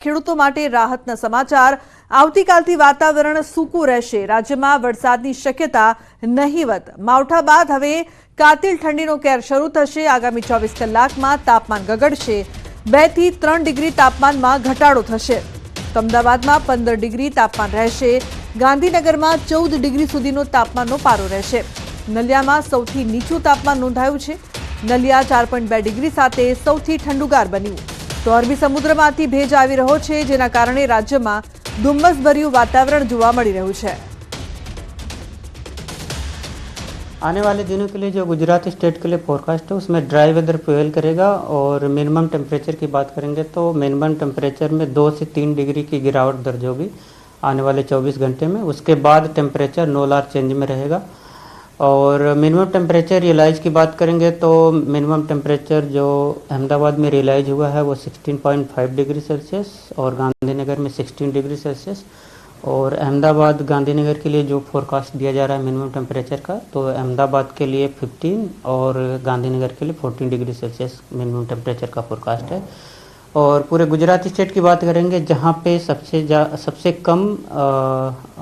ખેડૂતો માટે રાહતના સમાચાર। આવતીકાલથી વાતાવરણ સૂકું રહેશે। રાજ્યમાં વરસાદની શક્યતા નહીવત। માવઠા બાદ હવે કાતિલ ઠંડીનો કેર શરૂ થશે। આગામી 24 કલાકમાં તાપમાન ગગડશે। 2 થી 3 ડિગ્રી તાપમાનમાં ઘટાડો થશે। અમદાવાદમાં 15 ડિગ્રી તાપમાન રહેશે। ગાંધીનગરમાં 14 ડિગ્રી સુધીનો તાપમાનનો પારો રહેશે। નલિયામાં સૌથી નીચું તાપમાન નોંધાયું છે। નલિયા 4.2 ડિગ્રી સાથે સૌથી ઠંડુગાર બન્યું। तो अरबी समुद्रमांथी भेज आवी रह्यो छे, जेना कारणे राज्यमां धुम्मसभर्युं वातावरण जोवा मळी रह्युं छे। आने वाले दिनों के लिए जो गुजरात स्टेट के लिए फोरकास्ट है उसमें ड्राई वेदर प्रिवेल करेगा। और मिनिमम टेम्परेचर की बात करेंगे तो मिनिमम टेम्परेचर में 2 से 3 डिग्री की गिरावट दर्ज होगी आने वाले 24 घंटे में। उसके बाद टेम्परेचर नो लार चेंज में रहेगा। और मिनिमम टेम्परेचर रियलाइज की बात करेंगे तो मिनिमम टेम्परेचर जो अहमदाबाद में रियलाइज हुआ है वो 16.5 डिग्री सेल्सियस और गांधीनगर में 16 डिग्री सेल्सियस। और अहमदाबाद गांधीनगर के लिए जो फोरकास्ट दिया जा रहा है मिनिमम टेम्परेचर का, तो अहमदाबाद के लिए 15 और गांधीनगर के लिए 14 डिग्री सेल्सियस मिनिमम टेम्परेचर का फोरकास्ट है। और पूरे गुजरात स्टेट की बात करेंगे जहाँ पे सबसे कम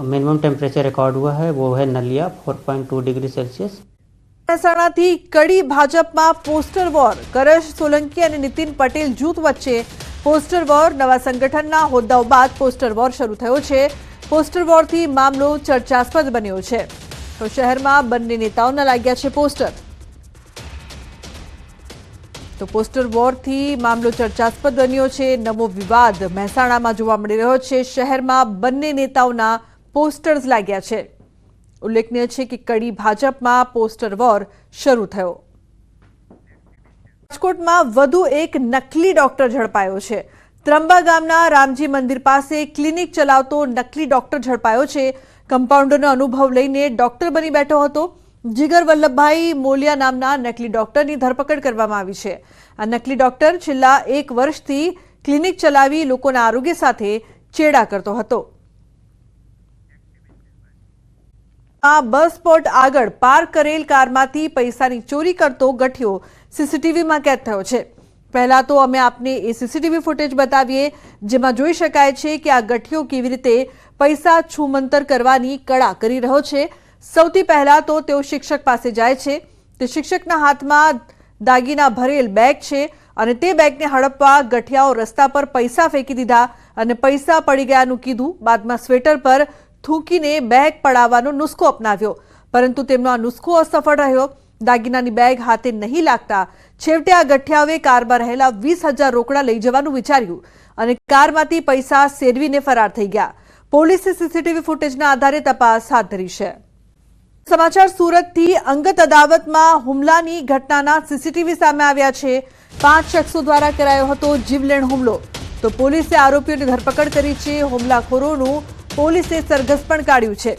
मिनिमम टेम्परेचर रिकॉर्ड हुआ है वो है नलिया 4.2 डिग्री सेल्सियस। મહેસાણાથી કડી ભાજપમાં પોસ્ટર વોર। કરેશ સોલંકી અને નીતિન પટેલ જૂથ વચ્ચે પોસ્ટર વોર। નવા સંગઠનના હોદ્દાઓ બાદ પોસ્ટર વોર શરૂ થયો છે। પોસ્ટર વોરથી મામલો ચર્ચાસ્પદ બન્યો છે। તો શહેરમાં બંને નેતાઓના લાગ્યા છે પોસ્ટર। तो पोस्टर वॉर थी मामलो चर्चास्पद बन्यो छे। नवो विवाद મહેસાણામાં જોવા મળી રહ્યો છે। શહેરમાં બંને નેતાઓના પોસ્ટર્સ લાગ્યા છે। ઉલ્લેખનીય છે કે કડી ભાજપમાં પોસ્ટર વોર શરૂ થયો। રાજકોટમાં વધુ એક નકલી ડોક્ટર ઝડપાયો છે। ત્રંબા ગામના રામજી મંદિર પાસે ક્લિનિક ચલાવતો નકલી ડોક્ટર ઝડપાયો છે। કમ્પાઉન્ડરનો અનુભવ લઈને ડોક્ટર બની બેઠો હતો। જીગર વલ્લભભાઈ મોલિયા નામના નકલી ડોક્ટરની ધરપકડ કરવામાં આવી છે। આ નકલી ડોક્ટર છેલ્લા 1 વર્ષથી ક્લિનિક ચલાવી લોકોના આરોગ્ય સાથે ચેડા કરતો હતો। આ બસ સ્પોટ આગળ પાર્ક કરેલ કારમાંથી પૈસાની ચોરી કરતો ગઠિયો સીસીટીવીમાં કેદ થયો છે। પહેલા તો અમે આપને એ સીસીટીવી ફૂટેજ બતાવીએ જેમાં જોઈ શકાય છે કે આ ગઠિયો કેવી રીતે પૈસા છૂમંતર કરવાની કળા કરી રહ્યો છે। સૌથી પહેલા તો તેઓ શિક્ષક પાસે જાય છે। તે શિક્ષકના હાથમાં દાગીના ભરેલ બેગ છે અને તે બેગને હડપવા ગઠિયાઓ રસ્તા પર પૈસા ફેંકી દીધા અને પૈસા પડી ગયાનું કીધું। બાદમાં સ્વેટર પર થૂંકીને બેગ પડાવવાનો નુસ્ખો અપનાવ્યો, પરંતુ તેમનો આ નુસ્ખો અસફળ રહ્યો। દાગીનાની બેગ હાથે નહીં લાગતા છેવટે આ ગઠિયાઓએ કારમાં રહેલા 20,000 રોકડા લઈ જવાનું વિચાર્યું અને કારમાંથી પૈસા સેરવીને ફરાર થઈ ગયા। પોલીસે સીસીટીવી ફૂટેજના આધારે તપાસ હાથ ધરી છે। समाचार सूरत अंगत अदावत में हुमलानी घटना सीसीटीवी सामे आव्या छे। 5 शख्सों द्वारा करायो हतो जीवलेण हुमलो। तो पोलीसे आरोपीओनी धरपकड़ करी छे। हुमलाखोरोनुं पोलीसे सरघस पण काढ्युं छे।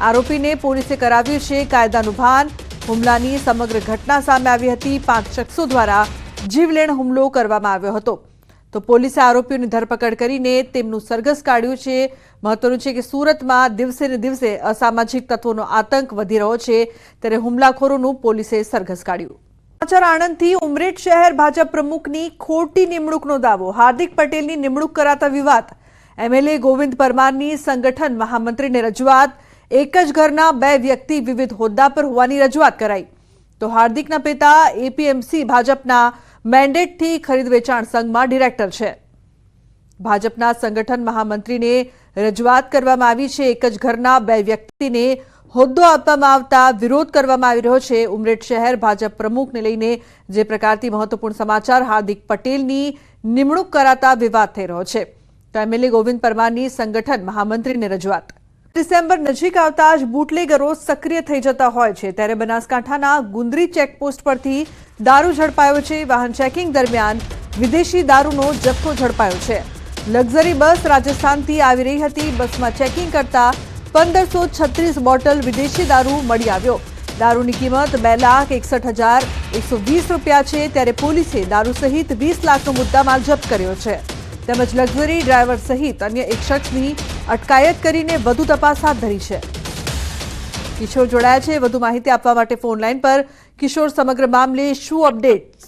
आरोपीने पोलीसे कराव्युं छे कायदानुं भान। हुमलानी समग्र घटना सामे आवी हती। 5 शख्सों द्वारा जीवलेण हुमलो करवामां आव्यो हतो। तो पोलीसे आरोपीओनी धरपकड़ करीने तेमनुं सरघस काढ्युं छे। महत्वनुं छे के सूरतमां दिवसे ने दिवसे असामाजिक तत्वोनो आतंक वधी रह्यो छे, त्यारे हुमलाखोरोनुं पोलीसे सरघस काढ्युं। समाचार आणंदथी उमरेठ शहर भाजप प्रमुखनी खोटी निमणूकनो दावो। हार्दिक पटेलनी निमणूक कराता विवाद। एमएलए गोविंद परमारनी संगठन महामंत्रीने रजूआत। एक ज घरना 2 व्यक्ति विविध होद्दा पर होवानी रजूआत कराई। तो हार्दिकना पिता एपीएमसी भाजपना મેન્ડેટથી ખરીદ વેચાણ સંઘમાં ડિરેક્ટર છે। ભાજપના સંગઠન મહામંત્રીને રજૂઆત કરવામાં આવી છે। એક જ ઘરના 2 વ્યક્તિને હોદ્દો આપવામાં આવતા વિરોધ કરવામાં આવી રહ્યો છે। ઉમરેઠ શહેર ભાજપ પ્રમુખને લઈને જે પ્રકારથી મહત્વપૂર્ણ સમાચાર। હાર્દિક પટેલની નિમણૂક કરાતા વિવાદ થઈ રહ્યો છે। તો એમએલએ ગોવિંદ પરમારની સંગઠન મહામંત્રીને રજૂઆત। ડિસેમ્બર નજીક આવતા જ બુટલેગરો સક્રિય થઈ જતા હોય છે, ત્યારે બનાસકાંઠાના ગુંદરી ચેકપોસ્ટ પરથી દારૂ ઝડપાયો છે। વાહન ચેકિંગ દરમિયાન વિદેશી દારૂનો જથ્થો ઝડપાયો છે। લક્ઝરી બસ રાજસ્થાનથી આવી રહી હતી। બસમાં ચેકિંગ કરતા 1536 બોટલ વિદેશી દારૂ મળી આવ્યો। દારૂની કિંમત 2,61,120 રૂપિયા છે, ત્યારે પોલીસે દારૂ સહિત 20 લાખનો મુદ્દામાલ જપ્ત કર્યો છે। તેમજ લક્ઝરી ડ્રાઈવર સહિત અન્ય એક શખ્સની અટકાયત કરીને વધુ તપાસ હાથ ધરી છે। કિશોર જોડાયા છે વધુ માહિતી આપવા માટે ફોન લાઈન પર। કિશોર, સમગ્ર મામલે શું અપડેટ્સ?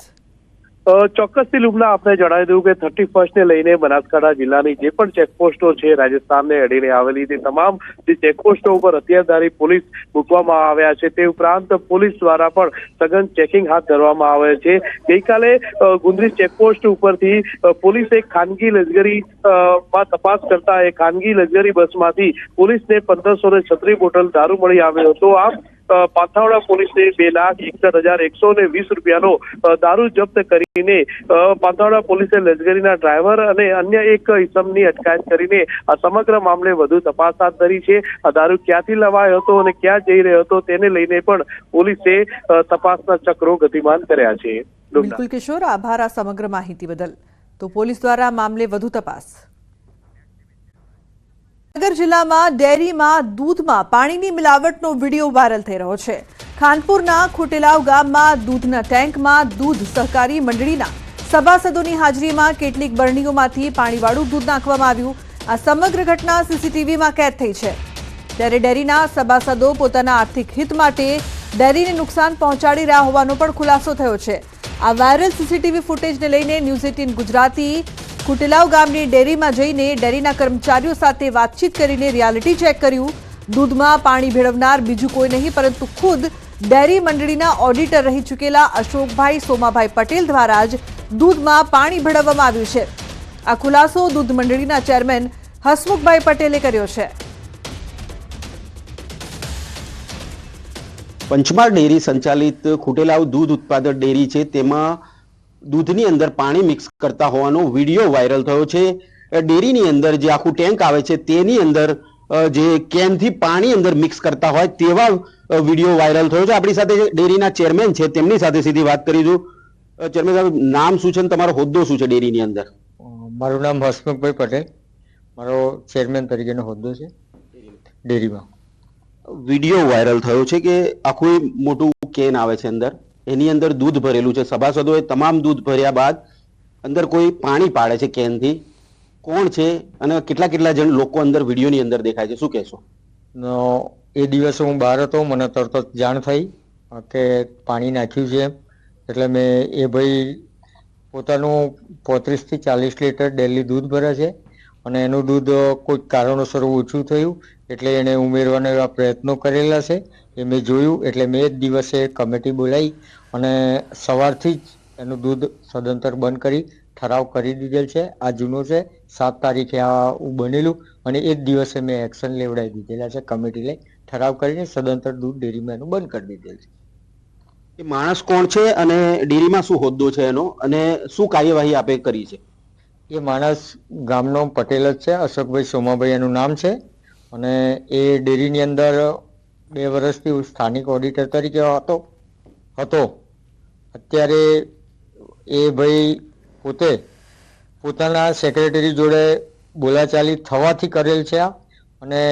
ચોક્કસથી લુમના આપણે જણાવી દઉં કે 31 ને લઈને બનાસકાંઠા જિલ્લાની જે પણ ચેકપોસ્ટો છે રાજસ્થાનને અડીને આવેલી તે તમામ જે ચેકપોસ્ટો ઉપર હથિયારધારી પોલીસ મૂકવામાં આવ્યા છે. તે ઉપરાંત પોલીસ દ્વારા પણ સઘન ચેકિંગ હાથ ધરવામાં આવે છે. ગઈકાલે ગુંદરી ચેકપોસ્ટ ઉપરથી પોલીસે એક ખાનગી લશ્કરી માં તપાસ કરતા એક ખાનગી લશ્કરી બસમાંથી પોલીસને 1536 બોટલ દારૂ મળી આવ્યો હતો. આમ પાથાવડા પોલીસે 2,61,120 રૂપિયાનો દારૂ જપ્ત કરીને પાથાવડા પોલીસે લશ્કરીના ડ્રાઈવર અને અન્ય એક ઇસમની અટકાયત કરીને આ સમગ્ર મામલે વધુ તપાસ હાથ ધરી છે. આ દારૂ ક્યાંથી લવાયો હતો અને ક્યાં જઈ રહ્યો હતો તેને લઈને પણ પોલીસે તપાસના ચક્રો ગતિમાન કર્યા છે. બિલકુલ કિશોર, આભાર આ સમગ્ર માહિતી બદલ. તો પોલીસ દ્વારા મામલે વધુ તપાસ. ભાવનગર જિલ્લામાં ડેરીમાં દૂધમાં પાણીની મિલાવટનો વિડીયો વાયરલ થઈ રહ્યો છે. ખાનપુરના ખોટેલાવ ગામમાં દૂધના ટેન્કમાં દૂધ સહકારી મંડળીના સભાસદોની હાજરીમાં કેટલીક બરણીઓમાંથી પાણીવાળું દૂધ નાખવામાં આવ્યું. આ સમગ્ર ઘટના સીસીટીવીમાં કેદ થઈ છે. ત્યારે ડેરીના સભાસદો પોતાના આર્થિક હિત માટે ડેરીને નુકસાન પહોંચાડી રહ્યા હોવાનો પણ ખુલાસો થયો છે. આ વાયરલ સીસીટીવી ફૂટેજને લઈને ન્યૂઝ 18 ગુજરાતી ખુટેલાવ ગામની ડેરીમાં જઈને ડેરીના કર્મચારીઓ સાથે વાતચીત કરીને રિયાલિટી ચેક કર્યું. દૂધમાં પાણી ભેળવનાર બીજું કોઈ નહીં પરંતુ ખુદ ડેરી મંડળીના ઓડિટર રહી ચૂકેલા અશોકભાઈ સોમાભાઈ પટેલ દ્વારા જ દૂધમાં પાણી ભેળવવામાં આવ્યું છે. આ ખુલાસો દૂધ મંડળીના ચેરમેન હસમુખભાઈ પટેલે કર્યો છે. પંચમહાલ ડેરી સંચાલિત ખુટેલાવ દૂધ ઉત્પાદક ડેરી છે, તેમાં દૂધની અંદર પાણી મિક્સ કરતા હોવાનો વિડીયો વાયરલ થયો છે. ડેરીની અંદર જે આખું ટેન્ક આવે છે તેની અંદર જે કેનથી પાણી અંદર મિક્સ કરતા હોય તેવા વિડીયો વાયરલ થયો છે. આપણી સાથે ડેરીના ચેરમેન છે, તેમની સાથે સીધી વાત કરીશું. ચેરમેન સાહેબ, નામ શું છે અને તમારો હોદ્દો શું છે ડેરીની અંદર? મારું નામ હસમુખભાઈ પટેલ, મારો ચેરમેન તરીકેનો હોદ્દો છે ડેરીમાં. વિડીયો વાયરલ થયો છે કે આખું મોટું કેન આવે છે, અંદર એની અંદર દૂધ ભરેલું છે. સભાસદોએ તમામ દૂધ ભર્યા બાદ અંદર કોઈ પાણી પાડે છે કેનથી. કોણ છે અને કેટલા જણ લોકો અંદર વિડીયોની અંદર દેખાય છે, શું કહેશો? એ દિવસે હું બહાર હતો, મને તરત જ જાણ થઈ કે પાણી નાખ્યું છે એમ. એટલે મેં એ ભાઈ પોતાનું 35 થી 40 લીટર ડેલી દૂધ ભરે છે અને એનું દૂધ કોઈક કારણોસર ઓછું થયું એટલે એને ઉમેરવાના એવા પ્રયત્નો કરેલા છે. એ મેં જોયું એટલે મેં જ દિવસે કમિટી બોલાવી અને સવારથી જ એનું દૂધ સદંતર બંધ કરી ઠરાવ કરી દીધેલ છે. આ જૂનો છે, 7 તારીખે આ બનેલું અને એ જ દિવસે મેં એક્શન લેવડાવી દીધેલા છે. કમિટી લઈ ઠરાવ કરીને સદંતર દૂધ ડેરીમાં એનું બંધ કરી દીધેલ છે. એ માણસ કોણ છે અને ડેરીમાં શું હોદ્દો છે એનો અને શું કાર્યવાહી આપે કરી છે? એ માણસ ગામનો પટેલ જ છે, અશોકભાઈ સોમાભાઈ એનું નામ છે અને એ ડેરીની અંદર 2 વર્ષથી સ્થાનિક ઓડિટર તરીકે હતો. અત્યારે એ ભાઈ પોતે પોતાના સેક્રેટરી જોડે બોલાચાલી થવાથી કરેલ છે અને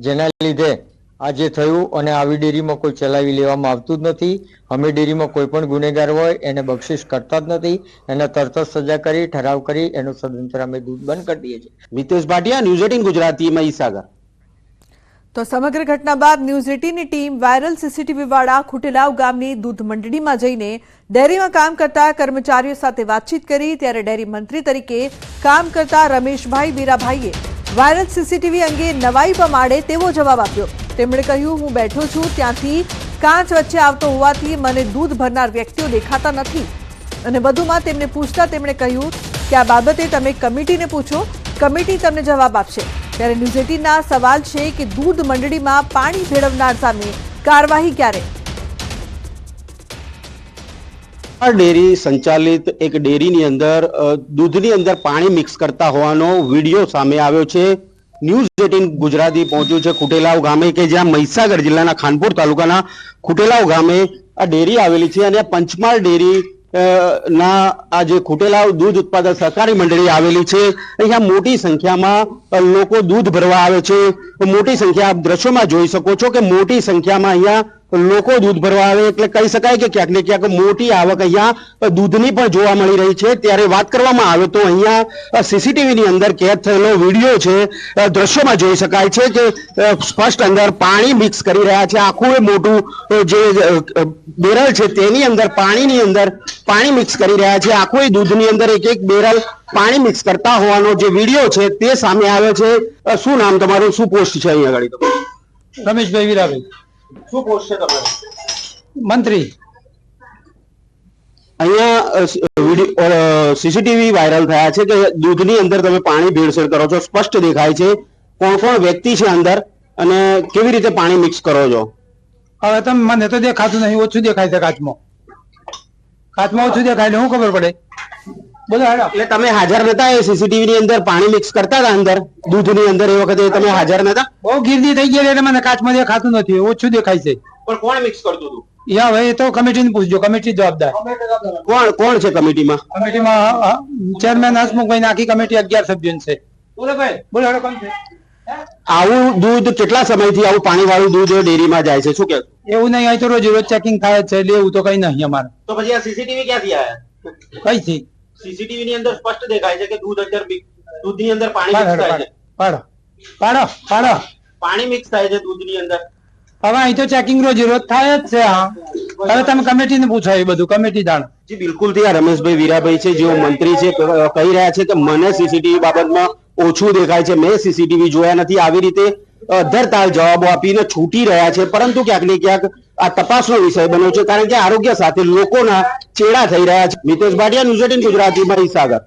જેના લીધે આ જે થયું અને આવી ડેરીમાં કોઈ ચલાવી લેવામાં આવતું જ નથી. અમે ડેરીમાં કોઈ પણ ગુનેગાર હોય એને બક્ષિસ કરતા જ નથી. એને તરત જ સજા કરી ઠરાવ કરી એનું સદંતર અમે દૂધ બંધ કરી દઈએ છીએ. મિતેશ ભાટિયા, ન્યૂઝ 18 ગુજરાતી, મહીસાગર. તો સમગ્ર ઘટના બાદ ન્યૂઝ 18ની ટીમ વાયરલ સીસીટીવી વાળા ખુટેલાવ ગામની દૂધ મંડળીમાં જઈને ડેરીમાં કામ કરતા કર્મચારીઓ સાથે વાતચીત કરી. ત્યારે ડેરી મંત્રી તરીકે કામ કરતા રમેશભાઈ બીરાભાઈએ વાયરલ સીસીટીવી અંગે નવાઈ પમાડે તેવો જવાબ આપ્યો. તેમણે કહ્યું, હું બેઠો છું ત્યાંથી કાંચ વચ્ચે આવતો હોવાથી મને દૂધ ભરનાર વ્યક્તિઓ દેખાતા નથી. અને વધુમાં તેમને પૂછતા તેમણે કહ્યું કે આ બાબતે તમે કમિટીને પૂછો, કમિટી તમને જવાબ આપશે. ત્યારે ન્યૂઝ 18ના સવાલ છે કે દૂધ મંડળીમાં પાણી ભેળવનાર સામે કાર્યવાહી ક્યારે? આ ડેરી સંચાલિત એક ડેરીની અંદર દૂધની અંદર પાણી મિક્સ કરતા હોવાનો વિડીયો સામે આવ્યો છે. ન્યૂઝ 18 ગુજરાતી પહોંચ્યું છે ખુટેલાવ ગામે કે જ્યાં મહીસાગર જિલ્લાના ખાનપુર તાલુકાના ખુટેલાવ ગામે આ ડેરી આવેલી છે અને પંચમહાલ ડેરી ના આ જે ખુટેલાવ દૂધ ઉત્પાદક સહકારી મંડળી આવેલી છે. અહીંયા મોટી સંખ્યામાં લોકો દૂધ ભરવા આવે છે. મોટી સંખ્યા આપ દ્રશ્યોમાં જોઈ શકો છો કે મોટી સંખ્યામાં અહીંયા લોકો દૂધ ભરવા આવે એટલે કહી શકાય કે ક્યાંક ને ક્યાંક મોટી આવક અહીંયા દૂધની પણ જોવા મળી રહી છે। ત્યારે વાત કરવામાં આવે તો અહીંયા સીસીટીવી ની અંદર કેદ થયેલો વિડીયો છે, દ્રશ્યોમાં જોઈ શકાય છે કે સ્પષ્ટ અંદર પાણી મિક્સ કરી રહ્યા છે। આખું એ મોટું જે બેરલ છે તેની અંદર પાણીની અંદર પાણી મિક્સ કરી રહ્યા છે। આખું એ દૂધની અંદર એક એક બેરલ પાણી મિક્સ કરતા હોવાનો જે વિડીયો છે તે સામે આવ્યો છે। શું નામ તમારું, શું પોસ્ટ છે અહીંયા આગળ તમારું? રમેશભાઈ વીરાભાઈ, શું પોસ્ટ છે તમારું? મંત્રી। અહીંયા સીસીટીવી વાયરલ થયા છે કે દૂધની અંદર તમે પાણી ભેળસેળ કરો છો, સ્પષ્ટ દેખાય છે કોણ કોણ વ્યક્તિ છે અંદર અને કેવી રીતે પાણી મિક્સ કરો છો? હવે તમે મને તો દેખાતું નહીં, ઓછું દેખાય છે કાચમાં ઓછું દેખાય એટલે શું ખબર પડે? બોલો હેડો। એટલે તમે હાજર નતા એ સીસીટીવી ની અંદર પાણી મિક્સ કરતા હતા અંદર દૂધની અંદર, એ વખતે તમે હાજર નતા? બહુ ગીરદી થઈ ગઈ એટલે મને કાચમાં દેખાતું નથી, ઓછું દેખાય છે। પણ કોણ મિક્સ કરતું હતું? યા ભાઈ, એ તો કમિટીને પૂછજો, કમિટી જવાબદાર। કોણ કોણ છે કમિટીમાં? કમિટીમાં ચેરમેન હસમુખભાઈ, આખી કમિટી 11 સભ્યોની છે। બોલો ભાઈ, બોલો હેડો, કોણ છે? આવું દૂધ કેટલા સમયથી આવું પાણી વાળું દૂધ ડેરીમાં જાય છે, શું કે? એવું નહીં, અહીં તો રોજ ચેકિંગ થાય જ છે એટલે એવું તો કઈ નહીં અમારે। તો પછી આ સીસીટીવી ક્યાંથી આયા? કઈ થી? સીસીટીવી ની અંદર સ્પષ્ટ દેખાય છે કે દૂધની અંદર પાણી મિક્સ થાય છે। પાડો પાડો પાડો, પાણી મિક્સ થાય છે દૂધની અંદર। હવે અહીં તો ચેકિંગ રોજ થાય જ છે। હા, હવે તમે કમિટીને પૂછો, એ બધું કમિટી જાણે। જી બિલકુલ, ત્યાં રમેશભાઈ વીરાભાઈ છે જેઓ મંત્રી છે, કહી રહ્યા છે કે મને સીસીટીવી બાબતમાં ઓછું દેખાય છે, મેં સીસીટીવી જોયા નથી, આવી રીતે અધરતાલ જવાબો આપીને છૂટી રહ્યા છે। પરંતુ ક્યાંક ને ક્યાંક આ તપાસનો વિષય બન્યો છે, કારણ કે આરોગ્ય સાથે લોકોના ચેડા થઈ રહ્યા છે। મિતેશ ભાટિયા, ન્યૂઝ 18 ગુજરાતીમાં હિસાગર।